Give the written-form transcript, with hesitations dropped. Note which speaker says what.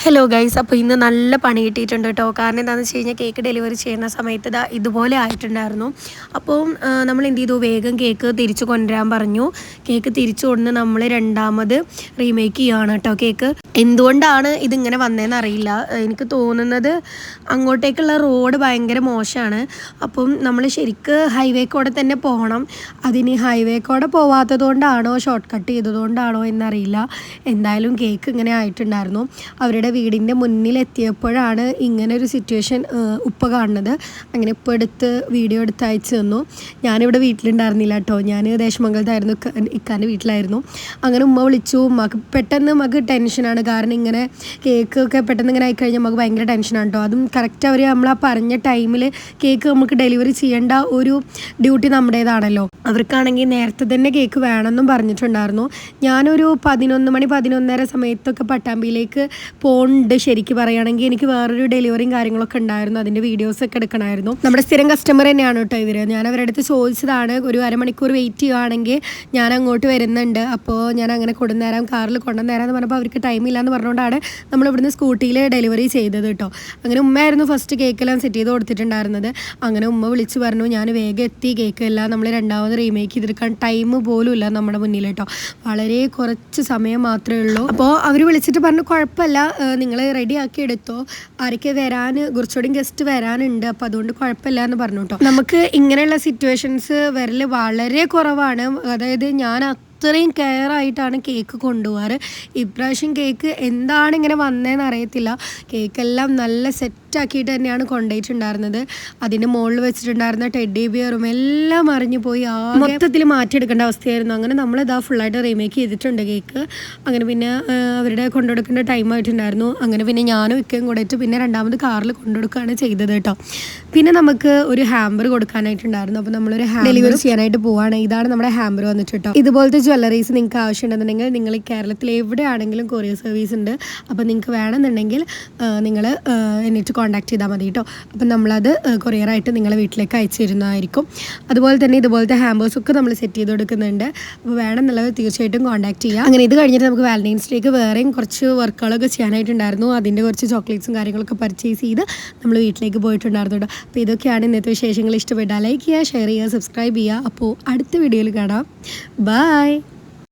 Speaker 1: Hello guys, അപ്പോൾ ഇന്ന് നല്ല പണി കിട്ടിയിട്ടുണ്ട് കേട്ടോ. കാരണം എന്താണെന്ന് വെച്ച് കഴിഞ്ഞാൽ കേക്ക് ഡെലിവറി ചെയ്യുന്ന സമയത്ത് ഇതുപോലെ ആയിട്ടുണ്ടായിരുന്നു. അപ്പോൾ നമ്മൾ എന്ത് ചെയ്തു, വേഗം കേക്ക് തിരിച്ചു കൊണ്ടുവരാൻ പറഞ്ഞു. കേക്ക് തിരിച്ചു കൊണ്ട് നമ്മൾ രണ്ടാമത് റീമേക്ക് ചെയ്യുകയാണ് കേട്ടോ കേക്ക്. എന്തുകൊണ്ടാണ് ഇതിങ്ങനെ വന്നതെന്ന് അറിയില്ല. എനിക്ക് തോന്നുന്നത് അങ്ങോട്ടേക്കുള്ള റോഡ് ഭയങ്കര മോശമാണ്. അപ്പം നമ്മൾ ശരിക്ക് ഹൈവേ കൂടെ തന്നെ പോകണം. അതിന് ഹൈവേ കൂടെ പോവാത്തത് കൊണ്ടാണോ ഷോർട്ട് കട്ട് ചെയ്തതുകൊണ്ടാണോ എന്നറിയില്ല. എന്തായാലും കേക്ക് ഇങ്ങനെ ആയിട്ടുണ്ടായിരുന്നു. അവരുടെ വീടിൻ്റെ മുന്നിലെത്തിയപ്പോഴാണ് ഇങ്ങനൊരു സിറ്റുവേഷൻ ഉപ്പ കാണുന്നത്. അങ്ങനെ ഉപ്പ വീഡിയോ എടുത്ത് അയച്ചു തന്നു. ഞാനിവിടെ വീട്ടിലുണ്ടായിരുന്നില്ല കേട്ടോ, ഞാൻ ദേശമംഗലത്തായിരുന്നു, ഇക്കാൻ്റെ വീട്ടിലായിരുന്നു. അങ്ങനെ ഉമ്മ വിളിച്ചു. പെട്ടെന്ന് നമുക്ക് ടെൻഷനാണ്. കാരണം ഇങ്ങനെ കേക്കൊക്കെ പെട്ടെന്ന് ഇങ്ങനെ ആയിക്കഴിഞ്ഞാൽ നമുക്ക് ഭയങ്കര ടെൻഷനാണ് കേട്ടോ. അതും കറക്റ്റ് അവർ നമ്മൾ ആ പറഞ്ഞ ടൈമിൽ കേക്ക് നമുക്ക് ഡെലിവറി ചെയ്യേണ്ട ഒരു ഡ്യൂട്ടി നമ്മുടേതാണല്ലോ. അവർക്കാണെങ്കിൽ നേരത്തെ തന്നെ കേക്ക് വേണമെന്നും പറഞ്ഞിട്ടുണ്ടായിരുന്നു. ഞാനൊരു 11 മണി 11:30 സമയത്തൊക്കെ പട്ടാമ്പിയിലേക്ക് പോകുന്നുണ്ട്. ശരിക്കും പറയുകയാണെങ്കിൽ എനിക്ക് വേറൊരു ഡെലിവറിയും കാര്യങ്ങളൊക്കെ ഉണ്ടായിരുന്നു. അതിൻ്റെ വീഡിയോസൊക്കെ എടുക്കണമായിരുന്നു. നമ്മുടെ സ്ഥിരം കസ്റ്റമർ തന്നെയാണ് കേട്ടോ ഇവർ. ഞാൻ അവരുടെ അടുത്ത് ചോദിച്ചതാണ്, ഒരു അരമണിക്കൂർ വെയിറ്റ് ചെയ്യുകയാണെങ്കിൽ ഞാൻ അങ്ങോട്ട് വരുന്നുണ്ട്, അപ്പോൾ ഞാൻ അങ്ങനെ കൊണ്ടുവന്നേരാം, കാറിൽ കൊണ്ടുവന്നേരാന്ന് പറഞ്ഞപ്പോൾ അവർക്ക് ടൈമില്ല എന്ന് പറഞ്ഞുകൊണ്ടാണ് നമ്മൾ ഇവിടുന്ന് സ്കൂട്ടിയിൽ ഡെലിവറി ചെയ്തത് കേട്ടോ. അങ്ങനെ ഉമ്മയായിരുന്നു ഫസ്റ്റ് കേക്കെല്ലാം സെറ്റ് ചെയ്ത് കൊടുത്തിട്ടുണ്ടായിരുന്നത്. അങ്ങനെ ഉമ്മ വിളിച്ച് പറഞ്ഞു, ഞാൻ വേഗം എത്തി, കേക്കെല്ലാം നമ്മൾ രണ്ടാമത് റീമേക്ക് ചെയ്തെടുക്കാൻ ടൈം പോലും ഇല്ല നമ്മുടെ മുന്നിൽ കേട്ടോ. വളരെ കുറച്ച് സമയം മാത്രമേ ഉള്ളൂ. അപ്പോൾ അവർ വിളിച്ചിട്ട് പറഞ്ഞു, കുഴപ്പമില്ല, നിങ്ങൾ റെഡിയാക്കി എടുത്തോ, ആരൊക്കെ വരാൻ കുറച്ചുകൂടി ഗസ്റ്റ് വരാനുണ്ട്, അപ്പോൾ അതുകൊണ്ട് കുഴപ്പമില്ല എന്ന് പറഞ്ഞു കേട്ടോ. നമുക്ക് ഇങ്ങനെയുള്ള സിറ്റുവേഷൻസ് വരൽ വളരെ കുറവാണ്. അതായത് ഞാൻ അത്രയും കെയർ ആയിട്ടാണ് കേക്ക് കൊണ്ടുപോകാറ്. ഇപ്രാവശ്യം കേക്ക് എന്താണ് ഇങ്ങനെ വന്നതെന്ന് അറിയത്തില്ല. കേക്കെല്ലാം നല്ല സെറ്റാക്കിയിട്ട് തന്നെയാണ് കൊണ്ടുപോയിട്ടുണ്ടായിരുന്നത്. അതിൻ്റെ മുകളിൽ വെച്ചിട്ടുണ്ടായിരുന്ന ടെഡ്ഡി ബിയറും എല്ലാം മറിഞ്ഞു പോയി, മൊത്തത്തിൽ മാറ്റിയെടുക്കേണ്ട അവസ്ഥയായിരുന്നു. അങ്ങനെ നമ്മളിതാ ഫുള്ളായിട്ട് റീമേക്ക് ചെയ്തിട്ടുണ്ട് കേക്ക്. അങ്ങനെ പിന്നെ അവരുടെ കൊണ്ടുകൊടുക്കേണ്ട ടൈം ആയിട്ടുണ്ടായിരുന്നു. അങ്ങനെ പിന്നെ ഞാനും ഇക്കയും കൂടെയിട്ട് പിന്നെ രണ്ടാമത് കാറിൽ കൊണ്ടുകൊടുക്കുകയാണ് ചെയ്തത് കേട്ടോ. പിന്നെ നമുക്ക് ഒരു ഹാമ്പർ കൊടുക്കാനായിട്ടുണ്ടായിരുന്നു. അപ്പോൾ നമ്മളൊരു ഡെലിവറി ചെയ്യാനായിട്ട് പോവുകയാണ്. ഇതാണ് നമ്മുടെ ഹാമ്പർ വന്നിട്ട് കേട്ടോ. ഇതുപോലത്തെ ജ്വല്ലറീസ് നിങ്ങൾക്ക് ആവശ്യമുണ്ടെന്നുണ്ടെങ്കിൽ നിങ്ങൾ കേരളത്തിൽ എവിടെയാണെങ്കിലും കൊറിയർ സർവീസ് ഉണ്ട്. അപ്പോൾ നിങ്ങൾക്ക് വേണമെന്നുണ്ടെങ്കിൽ നിങ്ങൾ എന്നിട്ട് കോൺടാക്ട് ചെയ്താൽ മതി കേട്ടോ. അപ്പം നമ്മളത് കൊറിയറായിട്ട് നിങ്ങളെ വീട്ടിലേക്ക് അയച്ചു തരുന്നതായിരിക്കും. അതുപോലെ തന്നെ ഇതുപോലത്തെ ഹാമ്പേഴ്സൊക്കെ നമ്മൾ സെറ്റ് ചെയ്ത് കൊടുക്കുന്നുണ്ട്. അപ്പോൾ വേണമെന്നുള്ളത് തീർച്ചയായിട്ടും കോൺടാക്ട് ചെയ്യുക. അങ്ങനെ ഇത് കഴിഞ്ഞിട്ട് നമുക്ക് വാലന്റൈൻസ് ഡേക്ക് വേറെയും കുറച്ച് വർക്കുകളൊക്കെ ചെയ്യാനായിട്ടുണ്ടായിരുന്നു. അതിൻ്റെ കുറച്ച് ചോക്ലേറ്റ്സും കാര്യങ്ങളൊക്കെ പർച്ചേസ് ചെയ്ത് നമ്മൾ വീട്ടിലേക്ക് പോയിട്ടുണ്ടായിരുന്നു കേട്ടോ. അപ്പോൾ ഇതൊക്കെയാണ് ഇന്നത്തെ വിശേഷങ്ങൾ. ഇഷ്ടപ്പെട്ടാൽ ലൈക്ക് ചെയ്യുക, ഷെയർ ചെയ്യുക, സബ്സ്ക്രൈബ് ചെയ്യുക. അപ്പോൾ അടുത്ത വീഡിയോയിൽ കാണാം. ബൈ.